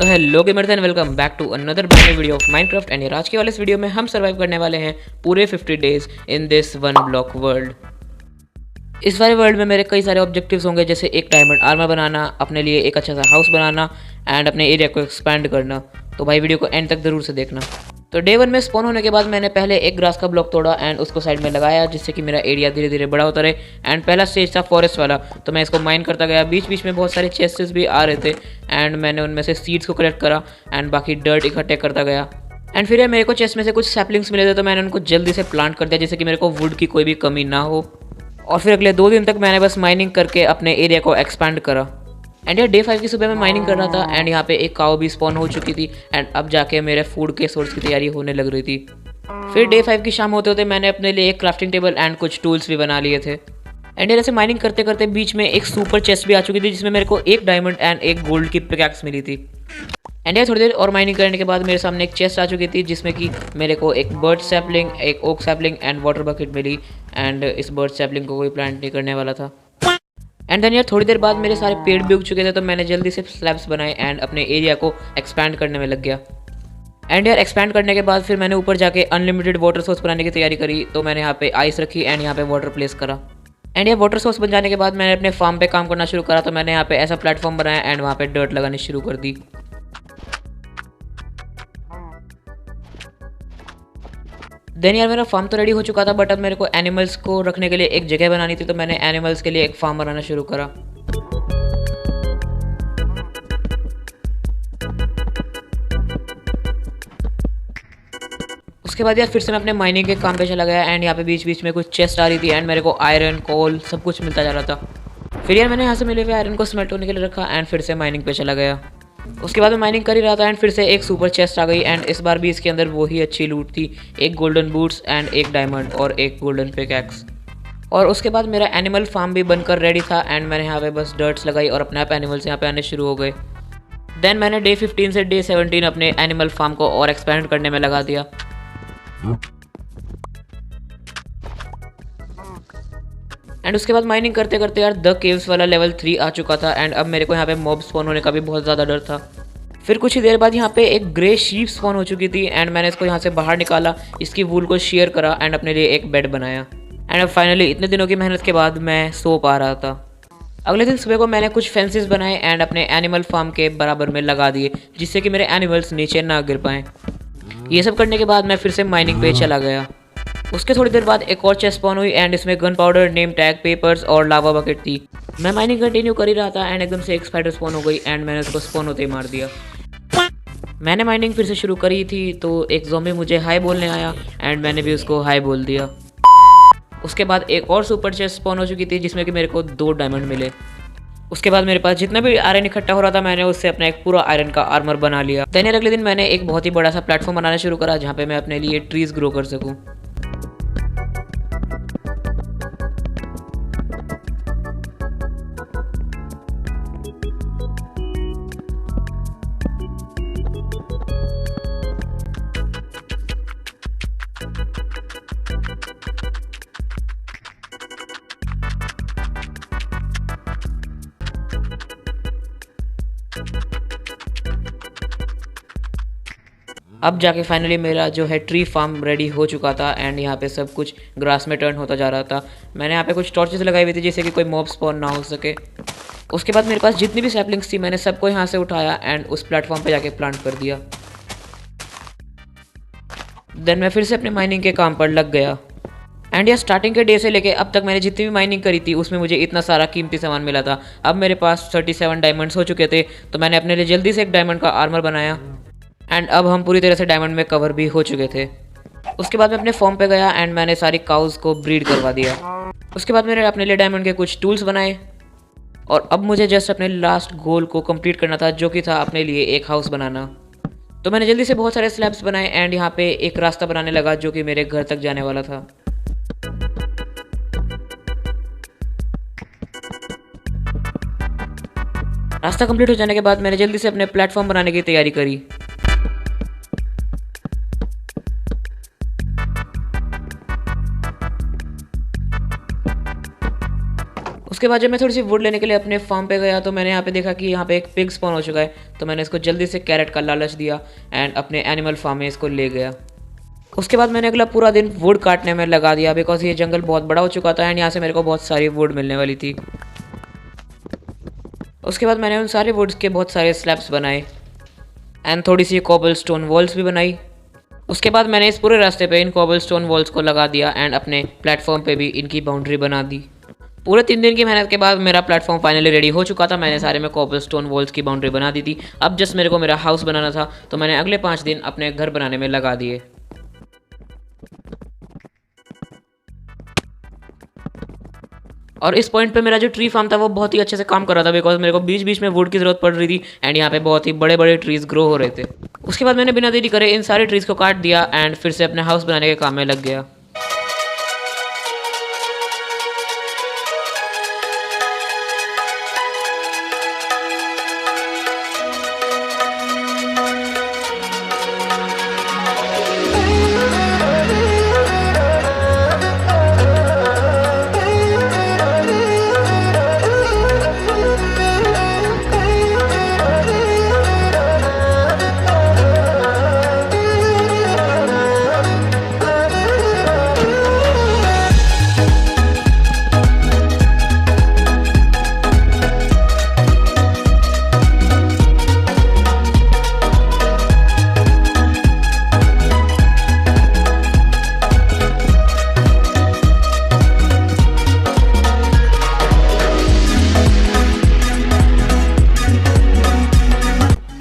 तो hello gamers and welcome back to another brand new video of Minecraft. And आज के वाले इस वीडियो में हम सर्वाइव करने वाले हैं पूरे 50 days in this one block world. इस वाले वर्ल्ड में मेरे कई सारे ऑब्जेक्टिव्स होंगे, जैसे एक डायमंड आर्मर बनाना, अपने लिए एक अच्छा सा हाउस बनाना एंड अपने एरिया को एक्सपैंड करना। तो भाई वीडियो को एंड तक जरूर से देखना। तो डे 1 में स्पॉन होने के बाद मैंने पहले एक ग्रास का ब्लॉक तोड़ा एंड उसको साइड में लगाया, जिससे कि मेरा एरिया धीरे धीरे बड़ा होता रहे। एंड पहला स्टेज था फॉरेस्ट वाला, तो मैं इसको माइन करता गया। बीच बीच में बहुत सारे चेस्टेस भी आ रहे थे एंड मैंने उनमें से सीड्स को कलेक्ट करा एंड बाकी डर्ट इकट्ठे करता गया। एंड फिर मेरे को चेस्ट में से कुछ सैपलिंग्स मिले थे, तो मैंने उनको जल्दी से प्लांट कर दिया, जिससे कि मेरे को वुड की कोई भी कमी ना हो। और फिर अगले 2 दिन तक मैंने बस माइनिंग करके अपने एरिया को एक्सपैंड करा। एंड यार डे 5 की सुबह मैं माइनिंग कर रहा था एंड यहाँ पे एक काऊ भी स्पॉन हो चुकी थी एंड अब जाके मेरे फूड के सोर्स की तैयारी होने लग रही थी। फिर डे 5 की शाम होते होते मैंने अपने लिए एक क्राफ्टिंग टेबल एंड कुछ टूल्स भी बना लिए थे। एंड यार ऐसे माइनिंग करते करते बीच में एक सुपर चेस्ट भी आ चुकी थी, जिसमें मेरे को एक डायमंड एंड एक गोल्ड की पिकैक्स मिली थी। एंड यार थोड़ी देर और माइनिंग करने के बाद मेरे सामने एक चेस्ट आ चुकी थी, जिसमें कि मेरे को एक बर्ड सैपलिंग, एक oak sapling and water bucket मिली। एंड इस बर्ड सैपलिंग को कोई प्लांट नहीं करने वाला था। एंड देन यार थोड़ी देर बाद मेरे सारे पेड़ भी उग चुके थे, तो मैंने जल्दी से स्लैब्स बनाए एंड अपने एरिया को एक्सपैंड करने में लग गया। एंड यार एक्सपैंड करने के बाद फिर मैंने ऊपर जाके अनलिमिटेड वाटर सोर्स बनाने की तैयारी करी। तो मैंने यहाँ पे आइस रखी एंड यहाँ पे वाटर प्लेस करा। एंड ये वाटर सोर्स बन जाने के बाद मैंने अपने फार्म पे काम करना शुरू करा। तो मैंने यहाँ पे ऐसा प्लेटफॉर्म बनाया एंड वहाँ पे डर्ट लगानी शुरू कर दी। देन यार मेरा फार्म तो रेडी हो चुका था, बट अब मेरे को एनिमल्स को रखने के लिए एक जगह बनानी थी। तो मैंने एनिमल्स के लिए एक फार्म बनाना शुरू करा। उसके बाद यार फिर से मैं अपने माइनिंग के काम पे चला गया एंड यहाँ पे बीच बीच में कुछ चेस्ट आ रही थी एंड मेरे को आयरन, कोल सब कुछ मिलता जा रहा था। फिर यार मैंने यहाँ से मिले हुए आयरन को स्मेल्ट होने के लिए रखा एंड फिर से माइनिंग पे चला गया। उसके बाद मैं माइनिंग कर ही रहा था एंड फिर से एक सुपर चेस्ट आ गई एंड इस बार भी इसके अंदर वही अच्छी लूट थी, एक गोल्डन बूट्स एंड एक डायमंड और एक गोल्डन पिकैक्स। और उसके बाद मेरा एनिमल फार्म भी बनकर रेडी था एंड मैंने यहाँ पे बस डर्ट्स लगाई और अपने आप एनिमल्स यहाँ पे आने शुरू हो गए। देन मैंने डे 15 से डे 17 अपने एनिमल फार्म को और एक्सपेंड करने में लगा दिया। एंड उसके बाद माइनिंग करते करते यार द केव्स वाला लेवल 3 आ चुका था एंड अब मेरे को यहाँ पे मॉब स्पॉन होने का भी बहुत ज़्यादा डर था। फिर कुछ ही देर बाद यहाँ पे एक ग्रे शीप स्पॉन हो चुकी थी एंड मैंने इसको यहाँ से बाहर निकाला, इसकी वूल को शेयर करा एंड अपने लिए एक बेड बनाया। एंड अब फाइनली इतने दिनों की मेहनत के बाद मैं सो पा रहा था। अगले दिन सुबह को मैंने कुछ फेंसेस बनाए एंड अपने एनिमल फार्म के बराबर में लगा दिए, जिससे कि मेरे एनिमल्स नीचे ना गिर पाएँ। ये सब करने के बाद मैं फिर से माइनिंग पे चला गया। उसके थोड़ी देर बाद एक और चेस्ट स्पॉन हुई एंड इसमें gun powder, name tag, papers और लावा बकेट थी। मैं माइनिंग कंटिन्यू कर ही रहा था एंड एकदम से एक स्पाइडर स्पॉन हो गई एंड मैंने उसको स्पॉन होते ही मार दिया। मैंने माइनिंग फिर से शुरू करी थी तो एक ज़ॉम्बी मुझे हाय बोलने आया एंड मैंने भी उसको हाय बोल दिया। उसके बाद एक और सुपर चेस्ट स्पॉन हो चुकी थी, जिसमें कि मेरे को 2 डायमंड मिले। उसके बाद मेरे पास जितना भी आयरन इकट्ठा हो रहा था, मैंने उससे अपना एक पूरा आयरन का आर्मर बना लिया। देन अगले दिन मैंने एक बहुत ही बड़ा सा प्लेटफॉर्म बनाना शुरू करा, जहाँ पे मैं अपने लिए ट्रीज ग्रो कर सकूँ। अब जाके फाइनली मेरा जो है ट्री फार्म रेडी हो चुका था एंड यहाँ पे सब कुछ ग्रास में टर्न होता जा रहा था। मैंने यहाँ पे कुछ टॉर्चेस लगाई हुई थी, जिससे कि कोई मॉब स्पॉन ना हो सके। उसके बाद मेरे पास जितनी भी सैपलिंग्स थी, मैंने सबको यहाँ से उठाया एंड उस प्लेटफॉर्म पे जाके प्लांट कर दिया। देन मैं फिर से अपने माइनिंग के काम पर लग गया। एंड यह स्टार्टिंग के डे से लेके अब तक मैंने जितनी भी माइनिंग करी थी, उसमें मुझे इतना सारा कीमती सामान मिला था। अब मेरे पास 37 डायमंड्स हो चुके थे, तो मैंने अपने लिए जल्दी से एक डायमंड का आर्मर बनाया एंड अब हम पूरी तरह से डायमंड में कवर भी हो चुके थे। उसके बाद मैं अपने फॉर्म पे गया एंड मैंने सारी काउज को ब्रीड करवा दिया। उसके बाद मैंने अपने लिए डायमंड के कुछ टूल्स बनाए और अब मुझे जस्ट अपने लास्ट गोल को कंप्लीट करना था, जो कि था अपने लिए एक हाउस बनाना। तो मैंने जल्दी से बहुत सारे स्लैब्स बनाए एंड यहाँ पे एक रास्ता बनाने लगा, जो कि मेरे घर तक जाने वाला था। रास्ता कंप्लीट हो जाने के बाद मैंने जल्दी से अपने प्लेटफॉर्म बनाने की तैयारी करी। उसके बाद जब मैं थोड़ी सी वुड लेने के लिए अपने फार्म पे गया तो मैंने यहाँ पे देखा कि यहाँ पे एक पिग स्पॉन हो चुका है, तो मैंने इसको जल्दी से कैरेट का लालच दिया एंड अपने एनिमल फार्म में इसको ले गया। उसके बाद मैंने अगला पूरा दिन वुड काटने में लगा दिया, बिकॉज ये जंगल बहुत बड़ा हो चुका था एंड यहाँ से मेरे को बहुत सारी वुड मिलने वाली थी। उसके बाद मैंने उन सारे वुड्स के बहुत सारे स्लैब्स बनाए एंड थोड़ी सी कॉबल स्टोन वॉल्स भी बनाई। उसके बाद मैंने इस पूरे रास्ते पे इन कॉबल स्टोन वॉल्स को लगा दिया एंड अपने प्लेटफॉर्म पे भी इनकी बाउंड्री बना दी। पूरे 3 दिन की मेहनत के बाद मेरा प्लेटफॉर्म फाइनली रेडी हो चुका था। मैंने सारे में कॉबल स्टोन वॉल्स की बाउंड्री बना दी थी। अब जस्ट मेरे को मेरा हाउस बनाना था, तो मैंने अगले 5 दिन अपने घर बनाने में लगा दिए। और इस पॉइंट पे मेरा जो ट्री फार्म था वो बहुत ही अच्छे से काम कर रहा था, बिकॉज मेरे को बीच बीच में वुड की ज़रूरत पड़ रही थी एंड यहाँ पे बहुत ही बड़े बड़े ट्रीज़ ग्रो हो रहे थे। उसके बाद मैंने बिना देरी करे इन सारे ट्रीज़ को काट दिया एंड फिर से अपने हाउस बनाने के काम में लग गया।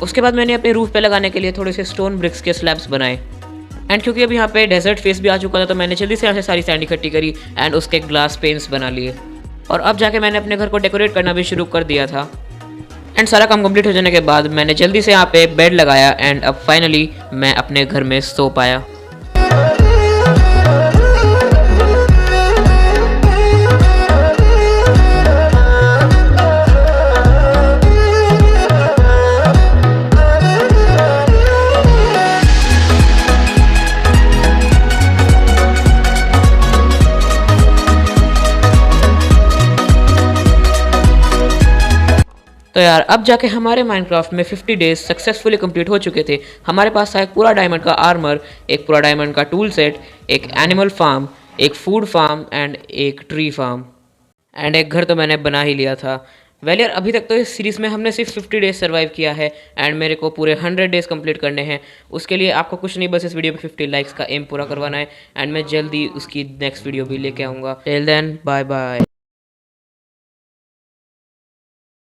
उसके बाद मैंने अपने रूफ पे लगाने के लिए थोड़े से स्टोन ब्रिक्स के स्लैब्स बनाए एंड क्योंकि अब यहाँ पे डेजर्ट फेस भी आ चुका था तो मैंने जल्दी से यहाँ से सारी सैंड इकट्ठी करी एंड उसके ग्लास पेन्स बना लिए। और अब जाके मैंने अपने घर को डेकोरेट करना भी शुरू कर दिया था एंड सारा काम कंप्लीट हो जाने के बाद मैंने जल्दी से यहाँ पे बेड लगाया एंड अब फाइनली मैं अपने घर में सो पाया। तो यार अब जाके हमारे माइनक्राफ्ट में 50 डेज सक्सेसफुली कंप्लीट हो चुके थे। हमारे पास था एक पूरा डायमंड का आर्मर, एक पूरा डायमंड का टूल सेट, एक एनिमल फार्म, एक फूड फार्म एंड एक ट्री फार्म एंड एक घर तो मैंने बना ही लिया था। वेल यार अभी तक तो इस सीरीज़ में हमने सिर्फ 50 डेज सर्वाइव किया है एंड मेरे को पूरे 100 डेज कंप्लीट करने हैं। उसके लिए आपको कुछ नहीं, बस इस वीडियो पे 50 लाइक्स का एम पूरा करवाना है एंड मैं जल्दी उसकी नेक्स्ट वीडियो भी लेके आऊँगा। Till then bye bye.